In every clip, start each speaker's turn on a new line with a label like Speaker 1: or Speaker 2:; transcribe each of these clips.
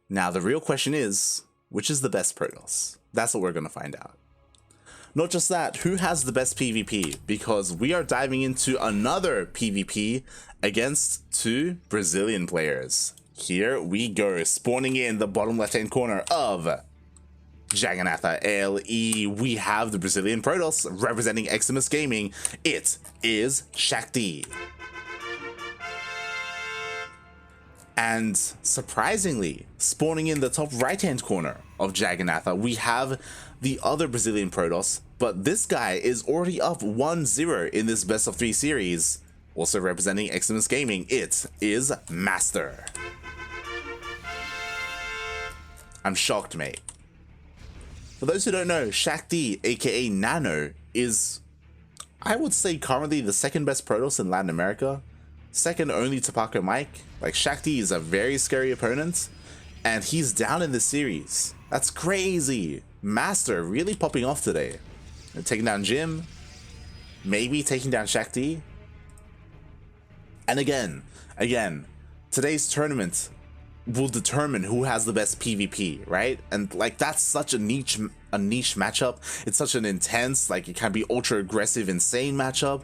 Speaker 1: Now, the real question is, which is the best Protoss? That's what we're going to find out. Not just that, who has the best PvP? Because we are diving into another PvP against two Brazilian players. Here we go, spawning in the bottom left-hand corner of Jagannatha LE. We have the Brazilian Protoss representing Eximus Gaming. It is Shakti. And surprisingly, spawning in the top right-hand corner of Jagannatha, we have the other Brazilian Protoss, but this guy is already up 1-0 in this best of 3 series. Also representing Eximus Gaming, it is MasteR. I'm shocked, mate. For those who don't know, Shakti, aka Nano, is, I would say, currently the second best Protoss in Latin America. Second only to Paco Mike. Like, Shakti is a very scary opponent, and he's down in this series. That's crazy. MasteR really popping off today. Taking down Jim, maybe taking down Shakti. And again, today's tournament will determine who has the best PvP, right? And like, that's such a niche matchup. It's such an intense, like, it can be ultra aggressive, insane matchup.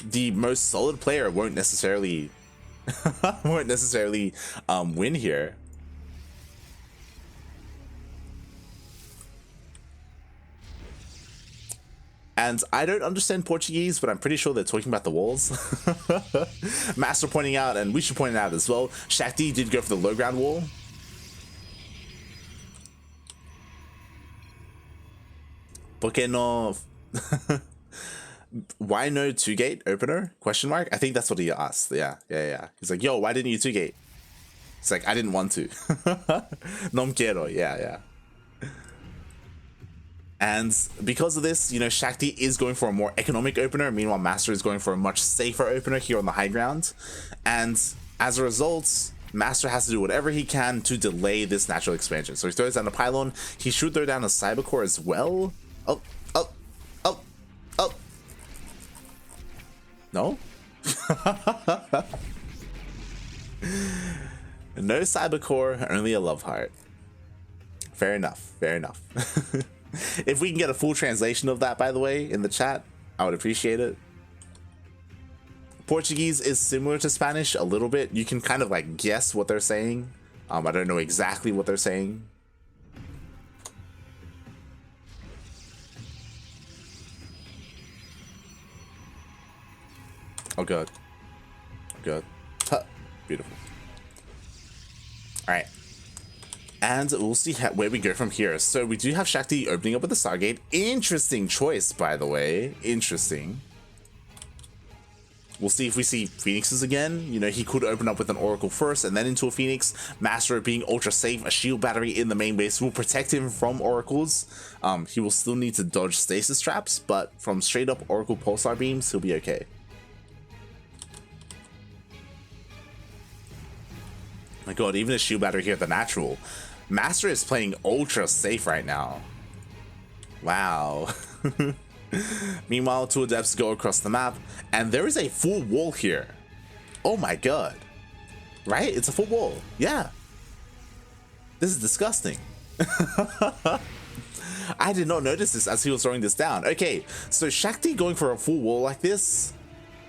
Speaker 1: The most solid player won't necessarily win here. And I don't understand Portuguese, but I'm pretty sure they're talking about the walls. MasteR pointing out, and we should point it out as well, Shakti did go for the low ground wall. ¿Por qué no? Why no 2-gate opener? Question mark? I think that's what he asked. Yeah. He's like, yo, why didn't you 2-gate? It's like, I didn't want to. No quiero. Yeah. And because of this, you know, Shakti is going for a more economic opener. Meanwhile, MasteR is going for a much safer opener here on the high ground. And as a result, MasteR has to do whatever he can to delay this natural expansion. So he throws down a pylon. He should throw down a cyber core as well. Oh. No? No cyber core, only a love heart. Fair enough. If we can get a full translation of that, by the way, in the chat, I would appreciate it. Portuguese is similar to Spanish a little bit. You can kind of like guess what they're saying. I don't know exactly what they're saying. Oh, good. Huh. Beautiful. All right. And we'll see where we go from here. So we do have Shakti opening up with the Stargate. Interesting choice, by the way. Interesting. We'll see if we see Phoenixes again. You know, he could open up with an Oracle first and then into a Phoenix. MasteR being ultra safe. A shield battery in the main base will protect him from Oracles. He will still need to dodge stasis traps, but from straight up Oracle Pulsar beams, he'll be okay. My god, even a shield battery here at the natural. MasteR is playing ultra safe right now. Wow. Meanwhile, 2 adepts go across the map, and there is a full wall here. Oh my god. Right? It's a full wall. Yeah. This is disgusting. I did not notice this as he was throwing this down. Okay, so Shakti going for a full wall like this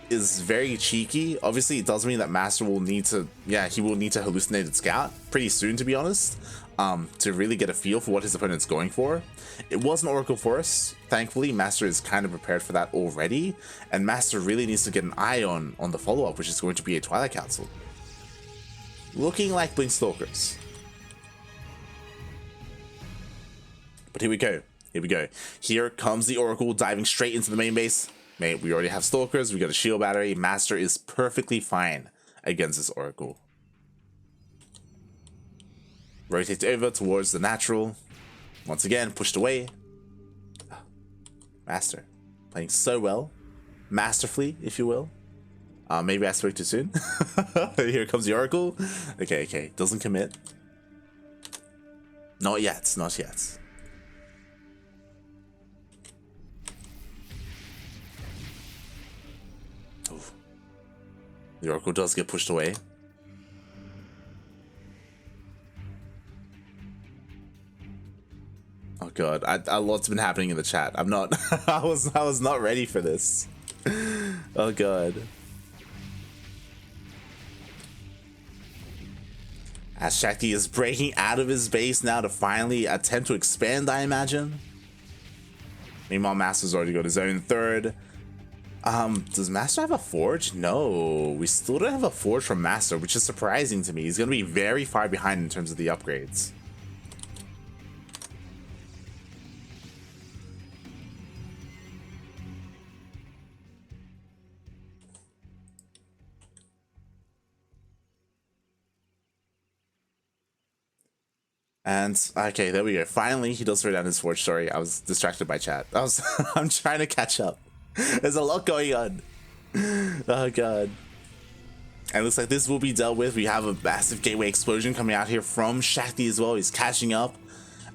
Speaker 1: is very cheeky. Obviously, it does mean that MasteR will need to, he will need to hallucinate its scout pretty soon, to be honest, to really get a feel for what his opponent's going for. It was an Oracle Force. Thankfully, MasteR is kind of prepared for that already, and MasteR really needs to get an eye on the follow-up, which is going to be a Twilight Council. Looking like Blink Stalkers. But here we go. Here comes the Oracle diving straight into the main base. Mate, we already have Stalkers, we got a shield battery. MasteR is perfectly fine against this Oracle. Rotate over towards the natural. Once again, pushed away. MasteR playing so well. Masterfully, if you will. Maybe I spoke too soon. Here comes the Oracle. Okay. Doesn't commit. Not yet. The Oracle does get pushed away. god, a lot's been happening in the chat. I'm not. I was not ready for this. Oh god. As Shakti is breaking out of his base now to finally attempt to expand, I imagine. Meanwhile, MasteR's already got his own third. Does MasteR have a forge? No, we still don't have a forge from MasteR, which is surprising to me. He's gonna be very far behind in terms of the upgrades. And okay, there we go. Finally, he does throw down his forge. Sorry, I was distracted by chat. I'm trying to catch up. There's a lot going on. Oh god. And it looks like this will be dealt with. We have a massive gateway explosion coming out here from Shakti as well. He's catching up.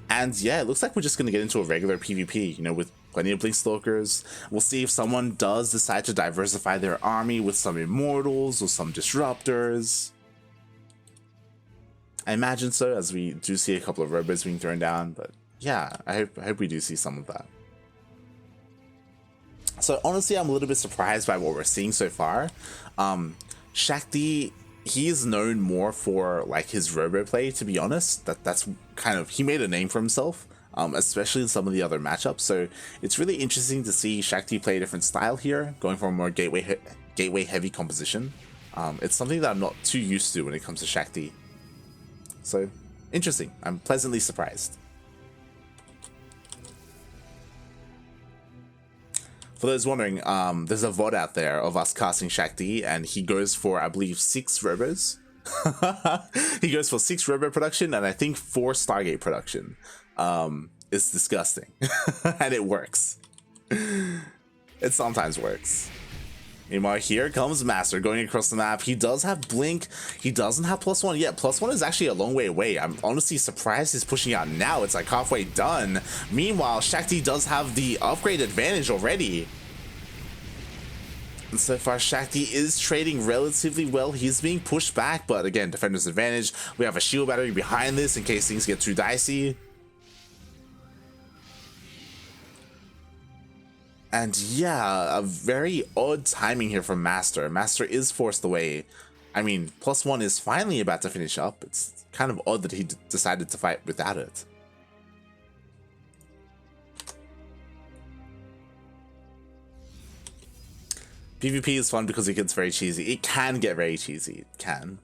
Speaker 1: And yeah, it looks like we're just gonna get into a regular PvP, you know, with plenty of Blink Stalkers. We'll see if someone does decide to diversify their army with some Immortals or some Disruptors. I imagine so, as we do see a couple of robots being thrown down, but yeah, I hope we do see some of that. So honestly, I'm a little bit surprised by what we're seeing so far. Shakti, he is known more for like his robo play, to be honest. That's kind of, he made a name for himself, especially in some of the other matchups. So it's really interesting to see Shakti play a different style here, going for a more gateway heavy composition. It's something that I'm not too used to when it comes to Shakti. So, interesting. I'm pleasantly surprised. For those wondering, there's a VOD out there of us casting Shakti, and he goes for, I believe, 6 robos. He goes for 6 robo production, and I think 4 Stargate production. It's disgusting. And it works. It sometimes works. Meanwhile, here comes MasteR going across the map. He does have Blink. He doesn't have +1 yet. +1 is actually a long way away. I'm honestly surprised he's pushing out now. It's like halfway done. Meanwhile, Shakti does have the upgrade advantage already. And so far, Shakti is trading relatively well. He's being pushed back, but again, defender's advantage. We have a shield battery behind this in case things get too dicey. And yeah, a very odd timing here from MasteR. MasteR is forced away. I mean, +1 is finally about to finish up. It's kind of odd that he decided to fight without it. PvP is fun because it gets very cheesy. It can get very cheesy. It can.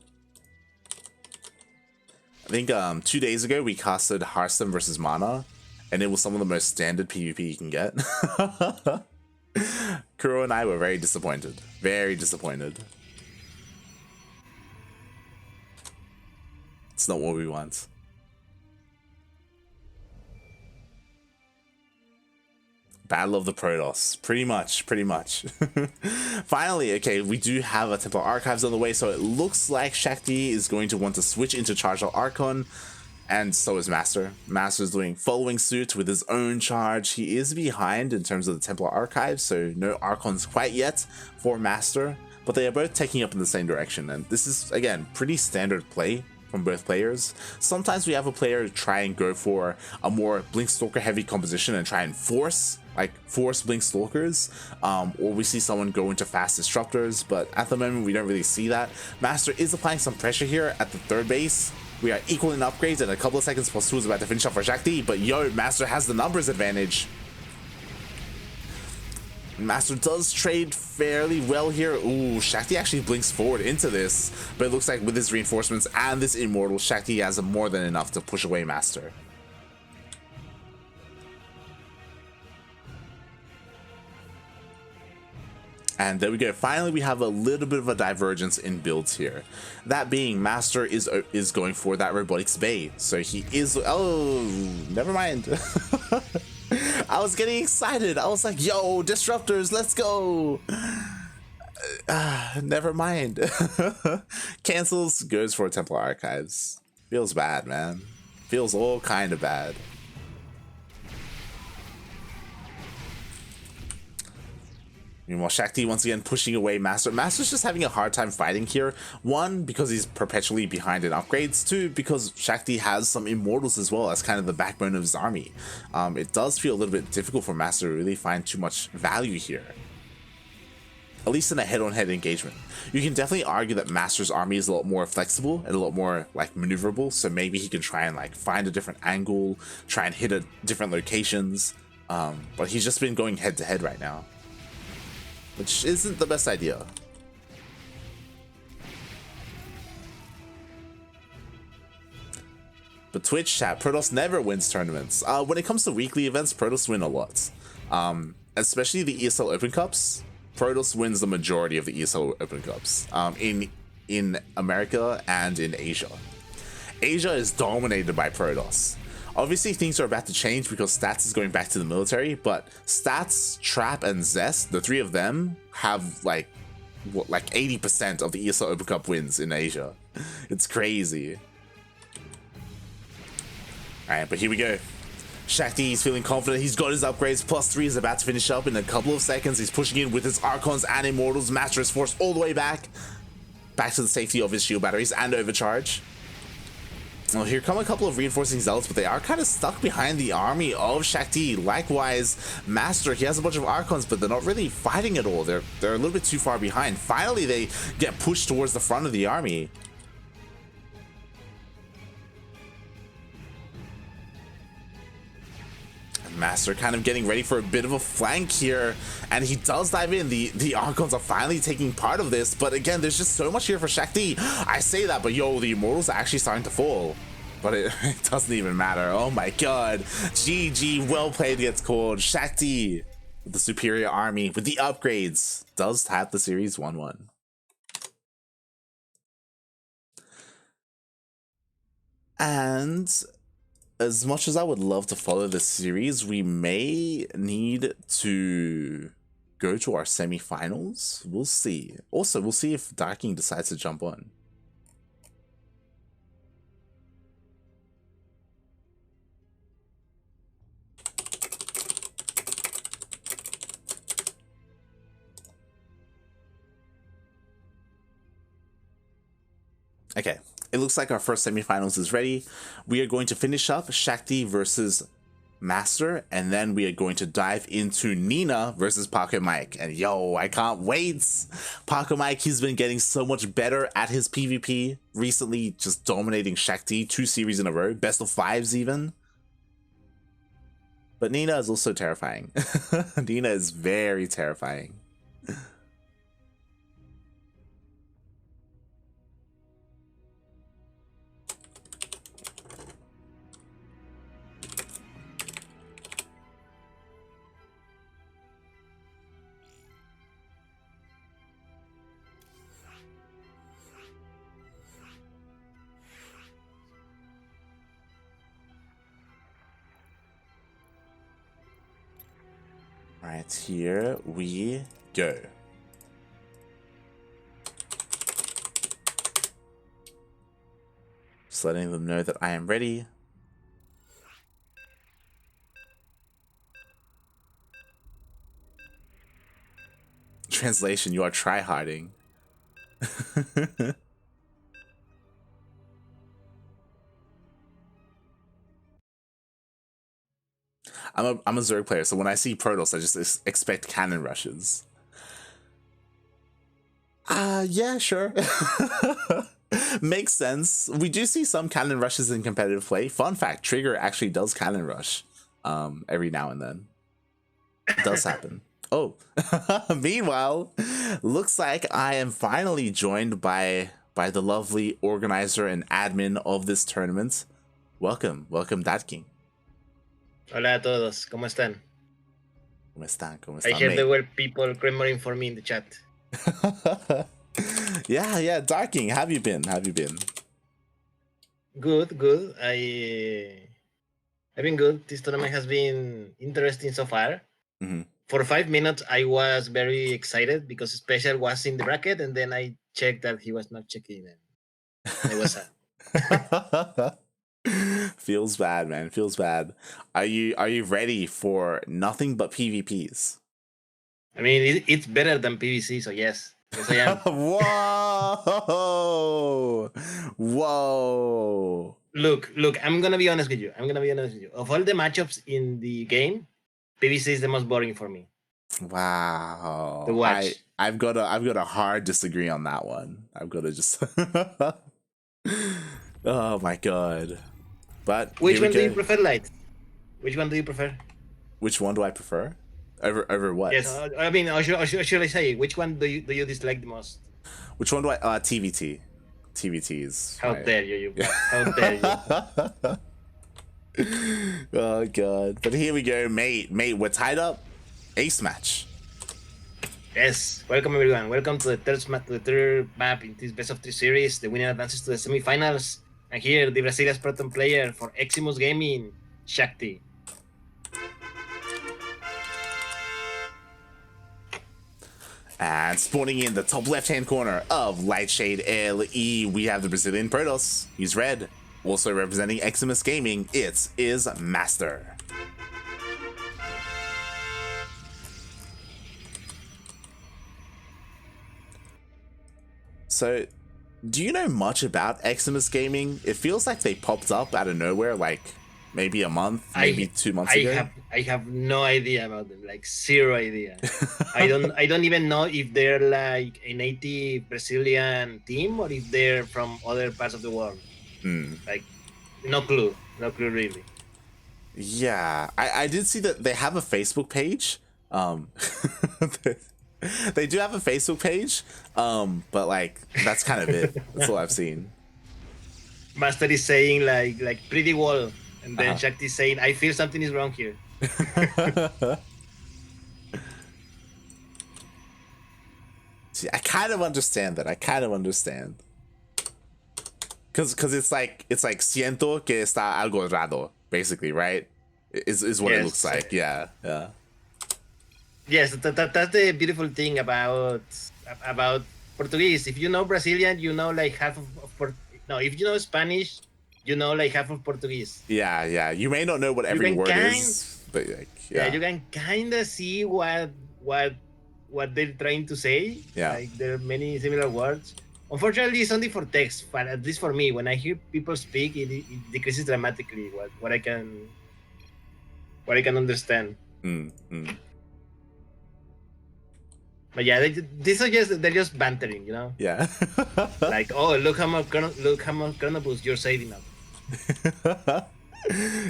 Speaker 1: I think 2 days ago we casted Hearthstone versus Mana, and it was some of the most standard PvP you can get. Kuro and I were very disappointed. Very disappointed. It's not what we want. Battle of the Protoss. Pretty much. Finally, okay, we do have a Templar Archives on the way, so it looks like Shakti is going to want to switch into Charged Archon. And so is MasteR. MasteR's doing following suit with his own charge. He is behind in terms of the Templar Archives, so no Archons quite yet for MasteR, but they are both taking up in the same direction. And this is, again, pretty standard play from both players. Sometimes we have a player try and go for a more Blink Stalker heavy composition and try and force Blink Stalkers, or we see someone go into fast Disruptors, but at the moment we don't really see that. MasteR is applying some pressure here at the 3rd base. We are equal in upgrades, and a couple of seconds +2 is about to finish off for Shakti, but yo, MasteR has the numbers advantage. MasteR does trade fairly well here. Ooh, Shakti actually blinks forward into this, but it looks like with his reinforcements and this Immortal, Shakti has more than enough to push away MasteR. And there we go. Finally, we have a little bit of a divergence in builds here. That being, MasteR is going for that Robotics Bay. So he is... Oh, never mind. I was getting excited. I was like, yo, Disruptors, let's go. Never mind. Cancels, goes for Templar Archives. Feels bad, man. Feels all kind of bad. Meanwhile, Shakti once again pushing away MasteR. MasteR's just having a hard time fighting here. One, because he's perpetually behind in upgrades. Two, because Shakti has some immortals as well as kind of the backbone of his army. It does feel a little bit difficult for MasteR to really find too much value here. At least in a head-on-head engagement. You can definitely argue that MasteR's army is a lot more flexible and a lot more like maneuverable, so maybe he can try and like find a different angle, try and hit at different locations. But he's just been going head-to-head right now, which isn't the best idea. But Twitch chat, Protoss never wins tournaments. When it comes to weekly events, Protoss win a lot. Especially the ESL Open Cups. Protoss wins the majority of the ESL Open Cups in America and in Asia. Asia is dominated by Protoss. Obviously, things are about to change because Stats is going back to the military, but Stats, Trap, and Zest, the three of them, have like 80% of the ESL Open Cup wins in Asia. It's crazy. Alright, but here we go. Shakti is feeling confident. He's got his upgrades. +3 is about to finish up in a couple of seconds. He's pushing in with his Archons and Immortals. MasteR is forced all the way back to the safety of his shield batteries and overcharge. Well, here come a couple of reinforcing zealots, but they are kind of stuck behind the army of Shakti. Likewise, MasteR, he has a bunch of Archons, but they're not really fighting at all. They're a little bit too far behind. Finally, they get pushed towards the front of the army. MasteR kind of getting ready for a bit of a flank here, and he does dive in. The Archons are finally taking part of this, but again, there's just so much here for Shakti. I say that, but yo, the Immortals are actually starting to fall, but it doesn't even matter. Oh my god, GG, well played gets called. Shakti with the superior army with the upgrades does tap the series 1-1. And as much as I would love to follow this series, we may need to go to our semi-finals. We'll see. Also, we'll see if Darking decides to jump on. Okay. It looks like our first semifinals is ready. We are going to finish up Shakti versus MasteR, and then we are going to dive into Nina versus Pocket Mike. And yo, I can't wait! Pocket Mike, he's been getting so much better at his PvP recently, just dominating Shakti 2 series in a row, best of 5s even. But Nina is also terrifying. Nina is very terrifying. Right, here we go. Just letting them know that I am ready. Translation, you are tryharding. I'm a Zerg player, so when I see Protoss, I just expect cannon rushes. Yeah, sure. Makes sense. We do see some cannon rushes in competitive play. Fun fact, Trigger actually does cannon rush every now and then. It does happen. Oh, meanwhile, looks like I am finally joined by the lovely organizer and admin of this tournament. Welcome, Ducklings.
Speaker 2: Hola a todos, ¿cómo están?
Speaker 1: ¿Cómo están?
Speaker 2: I hear there were people clamoring for me in the chat.
Speaker 1: yeah, Darking, how have you been?
Speaker 2: Good. I've been good. This tournament has been interesting so far. For 5 minutes, I was very excited because Special was in the bracket, and then I checked that he was not checking, and I was sad.
Speaker 1: Feels bad, man. Feels bad. Are you ready for nothing but PvPs?
Speaker 2: I mean, it's better than PvC, so yes. Yes, I am.
Speaker 1: Whoa! Whoa!
Speaker 2: Look, I'm gonna be honest with you. Of all the matchups in the game, PvC is the most boring for me.
Speaker 1: Wow.
Speaker 2: To watch.
Speaker 1: I've got a hard disagree on that one. I've got to just oh my god. But
Speaker 2: Which one do you prefer, Light? Which one do you prefer?
Speaker 1: Which one do I prefer? Over what?
Speaker 2: Yes, I mean, or should I say, which one do you dislike the most?
Speaker 1: Which one do I? TVT. TVT is.
Speaker 2: How dare you? How dare
Speaker 1: you? Oh god! But here we go, mate. We're tied up. Ace match.
Speaker 2: Yes. Welcome everyone. Welcome to the third map in this best of 3 series. The winner advances to the semifinals. And here, the Brazilian Proton player for Eximus Gaming, Shakti.
Speaker 1: And spawning in the top left-hand corner of Lightshade LE, we have the Brazilian Protoss. He's red. Also representing Eximus Gaming, it is MasteR. So, do you know much about Eximus Gaming? It feels like they popped up out of nowhere, like maybe a month, maybe 2 months ago.
Speaker 2: I have no idea about them, like zero idea. I don't even know if they're like a native Brazilian team or if they're from other parts of the world. Like, no clue really.
Speaker 1: Yeah, I did see that they have a Facebook page. They do have a Facebook page, but like that's kind of it. That's all I've seen.
Speaker 2: MasteR is saying like pretty wall, and then Shakti is saying, I feel something is wrong here.
Speaker 1: See, I kind of understand that. Cause it's like siento que está algo raro, basically, right? Is what it looks like. Yeah.
Speaker 2: Yes, that's the beautiful thing about Portuguese. If you know Brazilian, you know like half of if you know Spanish, you know like half of Portuguese.
Speaker 1: Yeah. You may not know what every word is, but like, yeah,
Speaker 2: you can kind of see what they're trying to say.
Speaker 1: Yeah,
Speaker 2: like there are many similar words. Unfortunately, it's only for text, but at least for me, when I hear people speak, it decreases dramatically what I can understand. But yeah, they're just bantering, you know.
Speaker 1: Yeah.
Speaker 2: Like, oh, look how much Chronoboost you're saving up.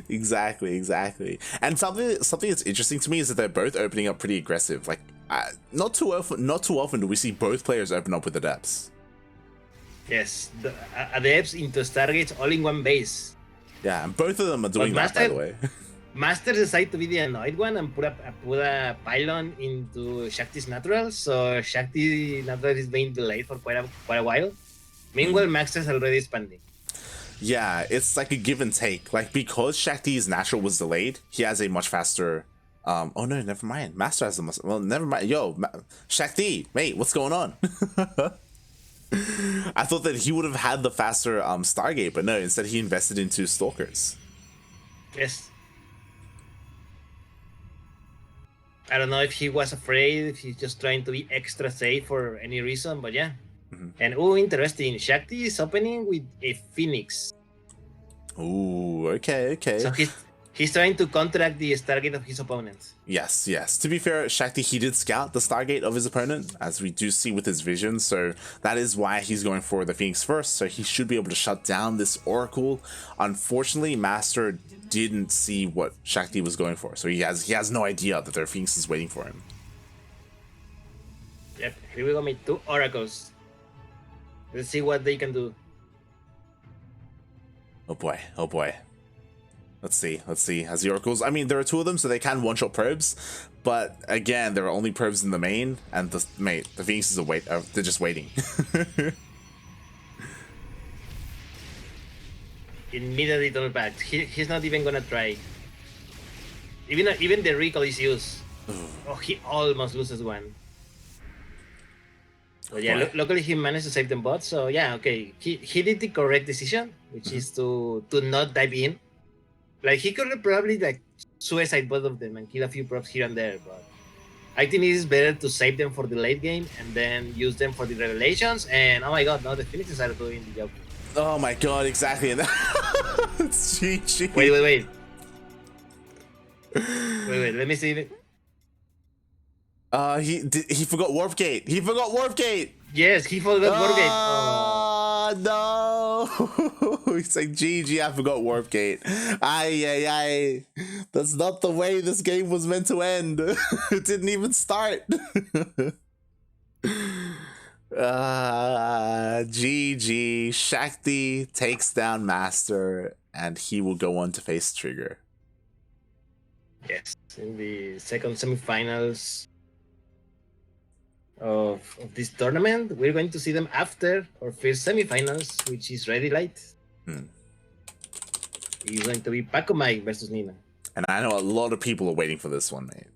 Speaker 1: Exactly. And something that's interesting to me is that they're both opening up pretty aggressive. Like, not too often do we see both players open up with adepts.
Speaker 2: Yes, the adepts into Stargates all in one base.
Speaker 1: Yeah, and both of them are doing that, by the way.
Speaker 2: MasteR decided to be the annoyed one and put a pylon into Shakti's natural, so Shakti natural is being delayed for quite a while. Meanwhile, MasteR is already expanding.
Speaker 1: Yeah, it's like a give and take. Like, because Shakti's natural was delayed, he has a much faster. Oh no, never mind. MasteR has the most. Well, never mind. Yo, Shakti, mate, what's going on? I thought that he would have had the faster Stargate, but no, instead he invested into Stalkers.
Speaker 2: Yes. I don't know if he was afraid, if he's just trying to be extra safe for any reason, but yeah. And interesting. Shakti is opening with a Phoenix.
Speaker 1: Ooh, okay.
Speaker 2: So he's trying to counteract the Stargate of his opponent.
Speaker 1: Yes. To be fair, Shakti, he did scout the Stargate of his opponent, as we do see with his vision, so that is why he's going for the Phoenix first, so he should be able to shut down this Oracle. Unfortunately, MasteR didn't see what Shakti was going for, so he has no idea that their Phoenix is waiting for him.
Speaker 2: Yep, here we go with 2 Oracles. Let's see what they can do.
Speaker 1: Oh boy. Let's see. As the Oracles, I mean, there are 2 of them, so they can one-shot probes, but again, there are only probes in the main, and the Phoenixes are they're just waiting.
Speaker 2: Immediately turn back. He's not even gonna try. Even the recall is used. Oh, he almost loses one. But yeah, luckily he managed to save them both. So yeah, okay. He did the correct decision, which is to not dive in. Like, he could have probably like suicide both of them and kill a few props here and there, but I think it is better to save them for the late game and then use them for the revelations. And oh my god, now the Phoenixes are doing the job.
Speaker 1: Oh my god, exactly. It's GG.
Speaker 2: Wait. Let me see.
Speaker 1: He forgot Warp Gate. He forgot Warp Gate.
Speaker 2: Yes, he forgot Warp Gate.
Speaker 1: Oh no! He's like, GG, I forgot Warp Gate. Ay. That's not the way this game was meant to end. It didn't even start. GG. Shakti takes down MasteR, and he will go on to face Trigger.
Speaker 2: Yes, in the second semifinals of this tournament. We're going to see them after our first semifinals, which is Ready Light. It's going to be Paco Mike versus Nina.
Speaker 1: And I know a lot of people are waiting for this one, mate.